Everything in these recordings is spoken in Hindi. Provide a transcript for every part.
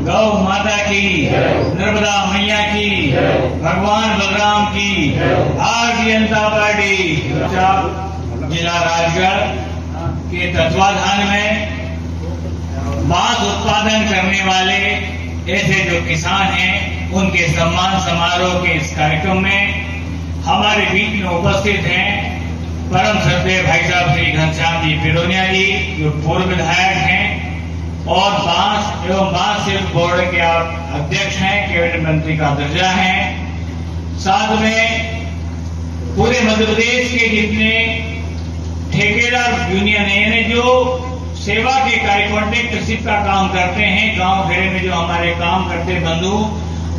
गौ माता की, नर्मदा मैया की, भगवान बलराम की, भारतीय जनता पार्टी। जिला राजगढ़ के तत्वाधान में बांस उत्पादन करने वाले ऐसे जो किसान हैं, उनके सम्मान समारोह के इस कार्यक्रम में हमारे बीच में उपस्थित हैं परम श्रद्धेय भाई साहब श्री घनश्याम जी पिरोनिया जी, जो पूर्व विधायक हैं और बांस एवं बांस शिल्प बोर्ड के आप अध्यक्ष हैं, कैबिनेट मंत्री का दर्जा हैं। साथ में पूरे मध्य प्रदेश के जितने ठेकेदार यूनियन है जो सेवा के कार्य कॉन्ट्रैक्टरशिप का काम करते हैं, गांव घेरे में जो हमारे काम करते बंधु,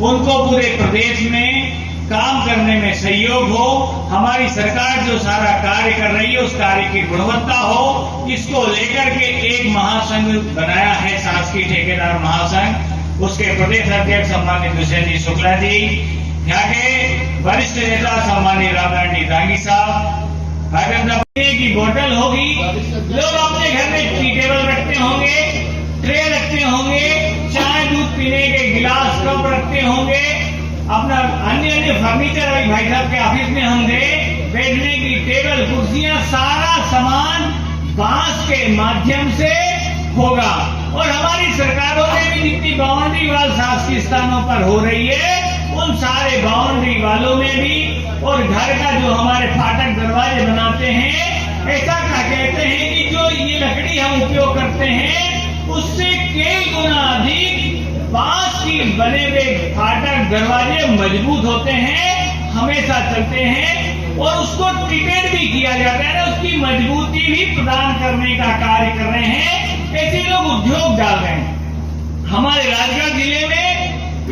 उनको पूरे प्रदेश में काम करने में सहयोग हो, हमारी सरकार जो सारा कार्य कर रही है उस कार्य की गुणवत्ता हो, इसको लेकर के एक महासंघ बनाया है शासकीय ठेकेदार महासंघ। उसके प्रदेश अध्यक्ष सम्मानित दुष्यंत जी शुक्ला जी, यहाँ के वरिष्ठ नेता सम्मानित रामनारायण जी दांगी साहब, की बोतल होगी, लोग अपने घर में टी टेबल रखते होंगे, ट्रे रखते होंगे, चाय दूध पीने के गिलास कप रखते होंगे, अपना अन्य फर्नीचर अभी भाई साहब के ऑफिस में होंगे, बैठने की टेबल कुर्सियां, सारा सामान बांस के माध्यम से होगा। और हमारी सरकारों में भी जितनी बाउंड्री वाल शासकीय स्थानों पर हो रही है, उन सारे बाउंड्री वालों में भी, और घर का जो हमारे फाटक दरवाजे बनाते हैं, ऐसा कहते हैं कि जो ये लकड़ी हम उपयोग करते हैं उससे कई गुना अधिक बांस की बने हुए फाटक दरवाजे मजबूत होते हैं, हमेशा चलते हैं, और उसको ट्रीटेड भी किया जाता है, उसकी मजबूती भी प्रदान करने का कार्य कर रहे हैं। ऐसे लोग उद्योग डाल रहे हैं। हमारे राजगढ़ जिले में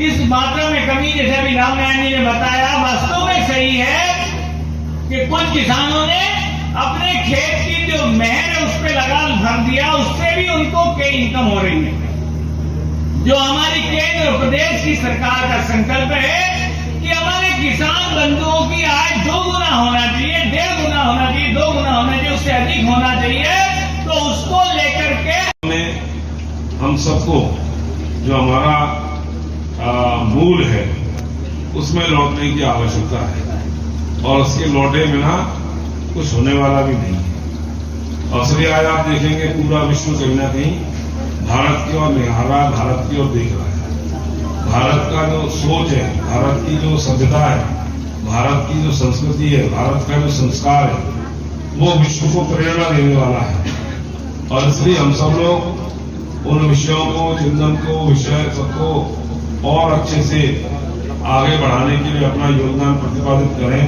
इस मात्रा में कमी, जैसे अभी रामनारायण जी ने बताया, वास्तव में सही है कि कुछ किसानों ने अपने खेत की जो मेहर है उस पर लगाम भर दिया, उससे भी उनको कई इनकम हो रही है। जो हमारी केंद्र और प्रदेश की सरकार का संकल्प है कि हमारे किसान बंधुओं की आय 2 गुना होना चाहिए, 1.5 गुना होना चाहिए, 2 गुना होना चाहिए, उससे अधिक होना चाहिए, तो उसको लेकर के हम सबको जो हमारा मूल है उसमें लौटने की आवश्यकता है, और उसके लौटे बिना कुछ होने वाला भी नहीं है। और इसलिए आज आप देखेंगे पूरा विश्व कहीं ना कहीं भारत की ओर निहार रहा है, भारत की ओर देख रहा है। भारत का जो सोच है, भारत की जो सभ्यता है, भारत की जो संस्कृति है, भारत का जो संस्कार है, वो विश्व को प्रेरणा देने वाला है। और इसलिए हम सब लोग उन विषयों को, चिंतन को, विषय सबको और अच्छे से आगे बढ़ाने के लिए अपना योगदान प्रतिपादित करें।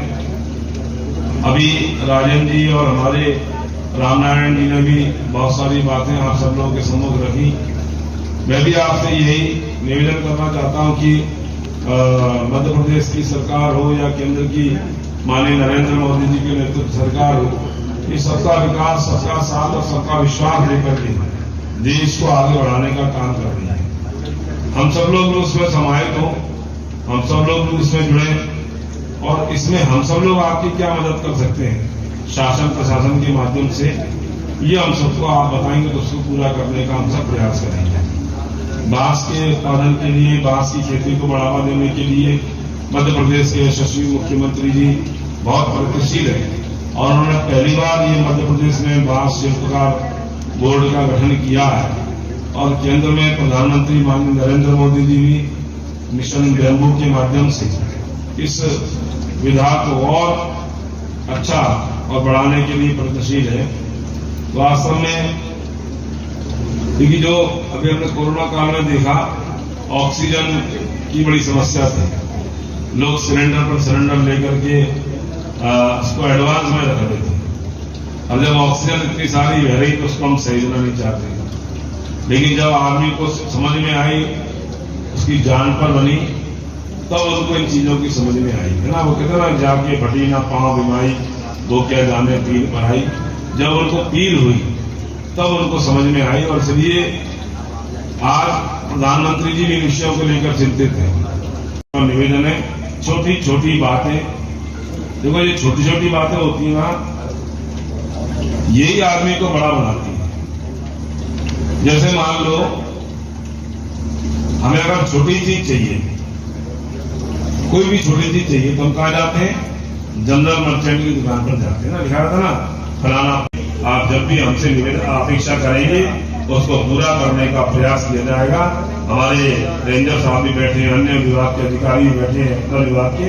अभी राजेंद्र जी और हमारे रामनारायण जी ने भी बहुत सारी बातें आप सब लोगों के सम्मुख रखी। मैं भी आपसे यही निवेदन करना चाहता हूं कि मध्य प्रदेश की सरकार हो या केंद्र की माननीय नरेंद्र मोदी जी के नेतृत्व सरकार हो, ये सबका विकास, सबका साथ और सबका विश्वास लेकर के देश को आगे बढ़ाने का काम कर रही है। हम सब लोग उसमें समाहित हों, हम सब लोग उसमें जुड़े, और इसमें हम सब लोग आपकी क्या मदद कर सकते हैं शासन प्रशासन के माध्यम से, ये हम सबको आप बताएंगे तो उसको पूरा करने का हम सब प्रयास करेंगे। बांस के उत्पादन के लिए, बांस की खेती को बढ़ावा देने के लिए मध्य प्रदेश के यशस्वी मुख्यमंत्री जी बहुत प्रगतिशील है, और उन्होंने पहली बार ये मध्य प्रदेश में बांस शिल्पकार बोर्ड का गठन किया है। और केंद्र में प्रधानमंत्री माननीय नरेंद्र मोदी जी भी मिशन बैम्बू के माध्यम से इस विधा को और अच्छा और बढ़ाने के लिए प्रगतिशील है। वास्तव में देखिए, जो अभी हमने कोरोना काल में देखा, ऑक्सीजन की बड़ी समस्या थी, लोग सिलेंडर पर सिलेंडर लेकर के उसको एडवांस में रख देते। अब जब ऑक्सीजन इतनी सारी बह रही तो उसको हम सहेजना नहीं चाहते, लेकिन जब आदमी को समझ में आई, उसकी जान पर बनी, तब उनको इन चीजों की समझ में आई, है ना। वो कहते ना, जाके भटी ना पांव बीमाई, वो क्या जाने पीर पढ़ाई। जब उनको पीर हुई तब उनको समझ में आई, और इसलिए आज प्रधानमंत्री जी भी विषयों को लेकर चिंतित हैं। निवेदन है, छोटी छोटी बातें, देखो ये छोटी छोटी बातें होती हैं ना, यही आदमी को बड़ा बनाती है। जैसे मान लो हमें अगर छोटी चीज चाहिए, कोई भी छोटी चीज चाहिए, तो हम कहाँ जाते हैं? जनरल मर्चेंट की दुकान पर जाते हैं ना, लिखा था ना फलाना। आप जब भी हमसे अपेक्षा करेंगे तो उसको पूरा करने का प्रयास किया जाएगा। हमारे रेंजर साहब भी बैठे हैं, अन्य विभाग के अधिकारी भी बैठे हैं, उत्तर विभाग के।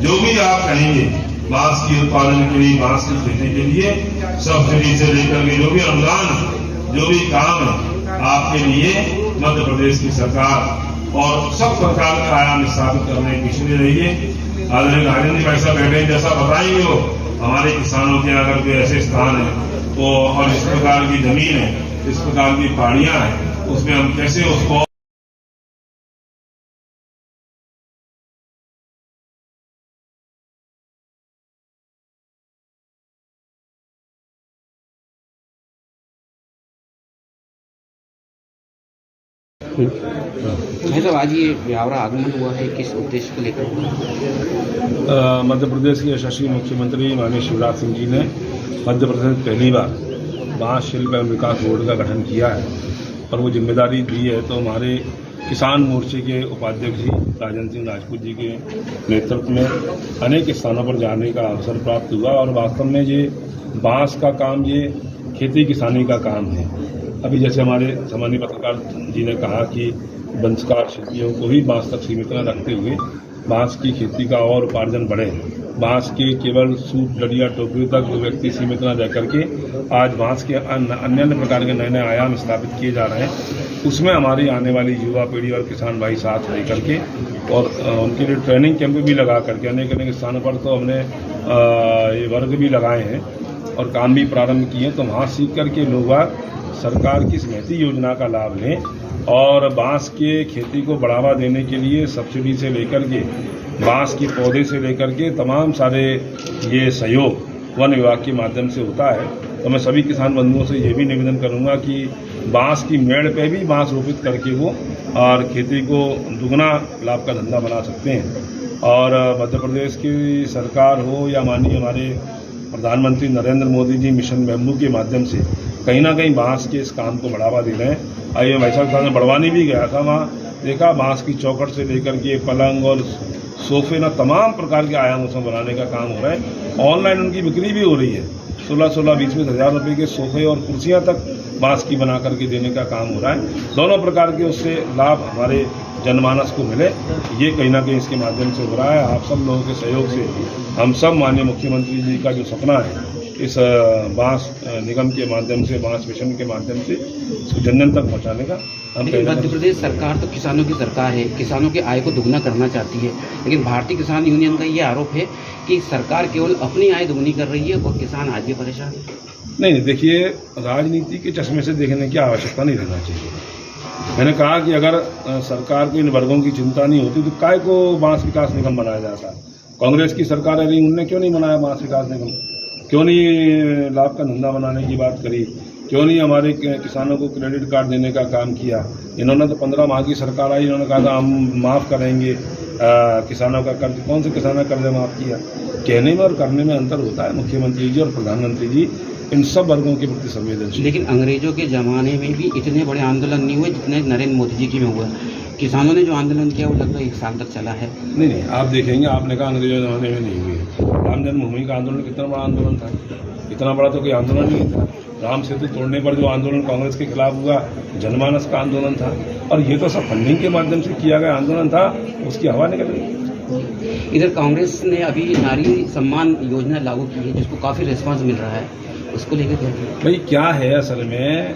जो भी आप कहेंगे बांस की उत्पादन के लिए, बांस की खेती के लिए, सब्सिडी से लेकर के जो भी अनुदान, जो भी काम है आपके लिए मध्य प्रदेश की सरकार और सब प्रकार का आयाम स्थापित करने की पीछे रहिए। आदरणीय राजेंद्र भाई साहब बैठे जैसा बताएंगे वो, हमारे किसानों के अगर कोई ऐसे स्थान है तो, और इस प्रकार की जमीन है, इस प्रकार की पहाड़ियां हैं, उसमें हम कैसे उसको नहीं तो आज ये ब्यावरा आगमन हुआ है, किस उद्देश्य को लेकर हुआ? मध्य प्रदेश के यशस्वी मुख्यमंत्री माननीय शिवराज सिंह जी ने मध्य प्रदेश में पहली बार बांस शिल्प एवं विकास बोर्ड का गठन किया है और वो जिम्मेदारी दी है। तो हमारे किसान मोर्चे के उपाध्यक्ष जी राजेंद्र सिंह राजपूत जी के नेतृत्व में अनेक स्थानों पर जाने का अवसर प्राप्त हुआ और वास्तव में ये बांस का काम ये खेती किसानी का काम है। अभी जैसे हमारे सामान्य पत्रकार जी ने कहा कि वंशकार शिल्पियों को ही बांस तक सीमित न रखते हुए बांस की खेती का और उपार्जन बढ़े। बांस के केवल सूप, लड़िया, टोकरी तक जो व्यक्ति सीमित न रह करके आज बांस के अन्य प्रकार के नए नए आयाम स्थापित किए जा रहे हैं। उसमें हमारी आने वाली युवा पीढ़ी और किसान भाई साथ रह करके और उनके लिए ट्रेनिंग कैंप भी लगा करके अनेक अनेक स्थानों पर तो हमने ये वर्ग भी लगाए हैं और काम भी प्रारंभ किए। तो वहाँ सीख करके लोग सरकार की स्मृति योजना का लाभ लें और बांस के खेती को बढ़ावा देने के लिए सब्सिडी से लेकर के बांस के पौधे से लेकर के तमाम सारे ये सहयोग वन विभाग के माध्यम से होता है। तो मैं सभी किसान बंधुओं से ये भी निवेदन करूंगा कि बांस की मेड़ पे भी बांस रोपित करके वो और खेती को दुगना लाभ का धंधा बना सकते हैं। और मध्य प्रदेश की सरकार हो या माननीय हमारे प्रधानमंत्री नरेंद्र मोदी जी मिशन बैम्बू के माध्यम से कहीं ना कहीं बांस के इस काम को बढ़ावा दे रहे हैं। आइए वैशाख साल में बड़वानी भी गया था, वहाँ देखा बांस की चौखट से लेकर के पलंग और सोफे ना तमाम प्रकार के आयाम उसमें बनाने का काम हो रहा है। ऑनलाइन उनकी बिक्री भी हो रही है। 16-16, 20-20 हज़ार रुपये के सोफे और कुर्सियां तक बांस की बना करके देने का काम हो रहा है। दोनों प्रकार के उससे लाभ हमारे जनमानस को मिले, ये कहीं ना कहीं इसके माध्यम से हो रहा है। आप सब लोगों के सहयोग से हम सब माननीय मुख्यमंत्री जी का जो सपना है इस बांस निगम के माध्यम से, बांस मिशन के माध्यम से इसको जन जन तक पहुंचाने का हम मध्य प्रदेश सरकार तो किसानों की सरकार है, किसानों की आय को दुगना करना चाहती है, लेकिन भारतीय किसान यूनियन का ये आरोप है कि सरकार केवल अपनी आय दुगनी कर रही है और किसान आज भी परेशान है। नहीं, देखिए, राजनीति के चश्मे से देखने की आवश्यकता नहीं रहना चाहिए। मैंने कहा कि अगर सरकार को इन वर्गों की चिंता नहीं होती तो काय को बांस विकास निगम बनाया जाता। कांग्रेस की सरकार है, उनने क्यों नहीं बनाया बांस विकास निगम? क्यों नहीं लाभ का धंधा बनाने की बात करी? क्यों नहीं हमारे किसानों को क्रेडिट कार्ड देने का काम किया? इन्होंने तो 15 माह की सरकार आई, इन्होंने कहा था हम माफ़ करेंगे किसानों का कर्ज। कौन से किसानों का कर्ज माफ़ किया? कहने में और करने में अंतर होता है। मुख्यमंत्री जी और प्रधानमंत्री जी इन सब वर्गों के प्रति संवेदनशील। लेकिन अंग्रेजों के ज़माने में भी इतने बड़े आंदोलन नहीं हुए जितने नरेंद्र मोदी जी की में हुआ। किसानों ने जो आंदोलन किया वो लगभग 1 साल तक चला है। नहीं, आप देखेंगे, आपने कहा अंग्रेजों जमाने में नहीं हुए। राम जन्मभूमि का आंदोलन कितना बड़ा आंदोलन था? इतना बड़ा तो कोई आंदोलन नहीं था। राम सेतु तोड़ने पर जो आंदोलन कांग्रेस के खिलाफ हुआ जनमानस का आंदोलन था और ये तो सब फंडिंग के माध्यम से किया गया आंदोलन था, उसकी हवा निकल गई। इधर कांग्रेस ने अभी नारी सम्मान योजना लागू की है जिसको काफ़ी रिस्पांस मिल रहा है, उसको लेकर क्या? भाई क्या है, असल में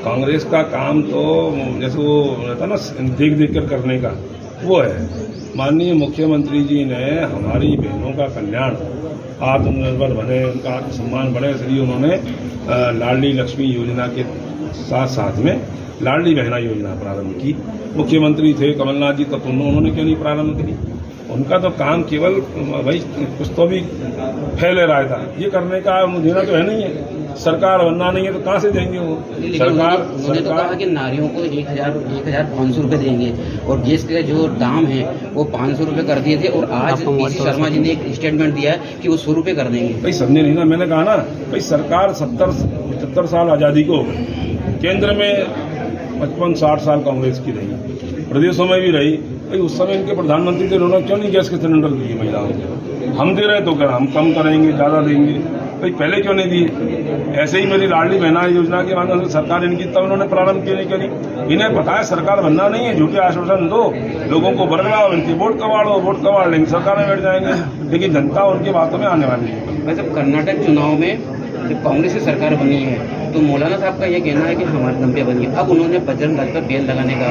कांग्रेस का काम तो जैसे वो रहता ना देख देख कर करने का, वो है। माननीय मुख्यमंत्री जी ने हमारी बहनों का कल्याण, आत्मनिर्भर बने, उनका आत्मसम्मान बढ़े, इसलिए उन्होंने लाडली लक्ष्मी योजना के साथ साथ में लाडली बहना योजना प्रारंभ की। मुख्यमंत्री थे कमलनाथ जी, तब उन्होंने क्यों नहीं प्रारंभ करी? उनका तो काम केवल भाई कुछ तो भी फैले रहा था, ये करने का देना तो है नहीं है। सरकार बनना नहीं है तो कहाँ से देंगे वो? उन्होंने तो कहा कि नारियों को 1,500 रुपये देंगे और गैस के जो दाम है वो 500 रुपये कर दिए थे और आज पीसी शर्मा जी ने एक स्टेटमेंट दिया है कि वो 100 रुपये कर देंगे। भाई समझे नहीं ना, मैंने कहा ना भाई सरकार 70-75 साल आज़ादी को केंद्र में 55-60 साल कांग्रेस की रही, प्रदेशों में भी रही। भाई उस समय इनके प्रधानमंत्री थे, उन्होंने क्यों नहीं गैस के सिलेंडर दिए महिलाओं को? हम दे रहे तो क्या हम कम करेंगे, ज़्यादा देंगे? भाई पहले क्यों नहीं दिए? ऐसे ही मेरी लाडली बहना योजना के माध्यम से सरकार इनकी तब उन्होंने प्रारंभ क्यों नहीं करी? इन्हें पता है सरकार बनना नहीं है, झूठे आश्वासन दो, लोगों को बरगलाओ, इनकी वोट कबाड़ लेंगे, सरकार में बैठ जाएंगे, लेकिन जनता उनकी बातों में आने वाली है। वैसे कर्नाटक चुनाव में जब कांग्रेस की सरकार बनी है तो मौलाना साहब का ये कहना है कि हमारे दम पे बनी है। अब उन्होंने बजरंग दल पर बैन लगाने का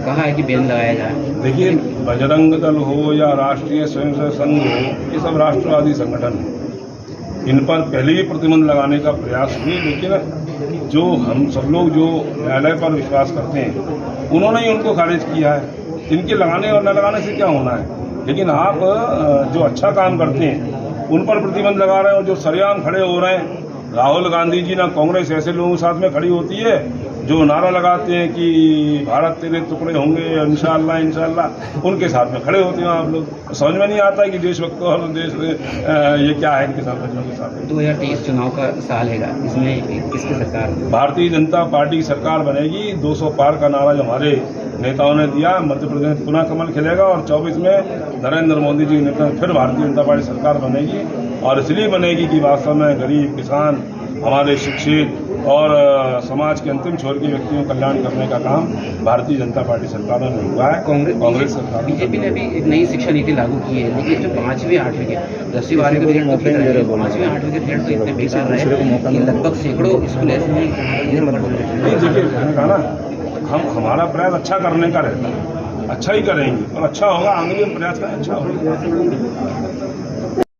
कहा है कि बैन लगाया जाए। देखिए, बजरंग दल हो या राष्ट्रीय स्वयंसेवक संघ हो, ये सब राष्ट्रवादी संगठन है। इन पर पहले भी प्रतिबंध लगाने का प्रयास हुई, लेकिन जो हम सब लोग जो न्यायालय पर विश्वास करते हैं उन्होंने ही उनको खारिज किया है। इनके लगाने और न लगाने से क्या होना है? लेकिन आप जो अच्छा काम करते हैं उन पर प्रतिबंध लगा रहे हैं, और जो सरेआम खड़े हो रहे हैं, राहुल गांधी जी ना कांग्रेस ऐसे लोगों के साथ में खड़ी होती है जो नारा लगाते हैं कि भारत तेरे टुकड़े होंगे इंशाअल्लाह इंशाअल्लाह, उनके साथ में खड़े होते हैं आप लोग। समझ में नहीं आता है कि देशभक्त और देश ये क्या है इनके साथ बच्चों के साथ। 2023 चुनाव का साल है, इसमें किसकी सरकार? भारतीय जनता पार्टी की सरकार बनेगी। 200 पार का नारा जो हमारे नेताओं ने दिया, मध्य प्रदेश में पुनः कमल खिलेगा और 24 में नरेंद्र मोदी जी के नेतृत्व फिर भारतीय जनता पार्टी सरकार बनेगी। और इसलिए बनेगी कि वास्तव में गरीब, किसान, हमारे शिक्षित और समाज के अंतिम छोर के व्यक्तियों का कल्याण करने का काम भारतीय जनता पार्टी सरकारों ने हुआ है। कांग्रेस सरकार, बीजेपी ने भी एक नई शिक्षा नीति लागू की है, लेकिन जो 5वीं 8वीं के 10वीं 12वीं के रिजल्ट 5वीं 8वीं के रिजल्ट तो इतने बेकार रहे कि लगभग सैकड़ों स्कूल ऐसे हैं। देखिए, मैंने कहा ना, हमारा प्रयास अच्छा करने का रहता है, अच्छा ही करेंगे और अच्छा होगा, आगे भी प्रयास करें, अच्छा होगा।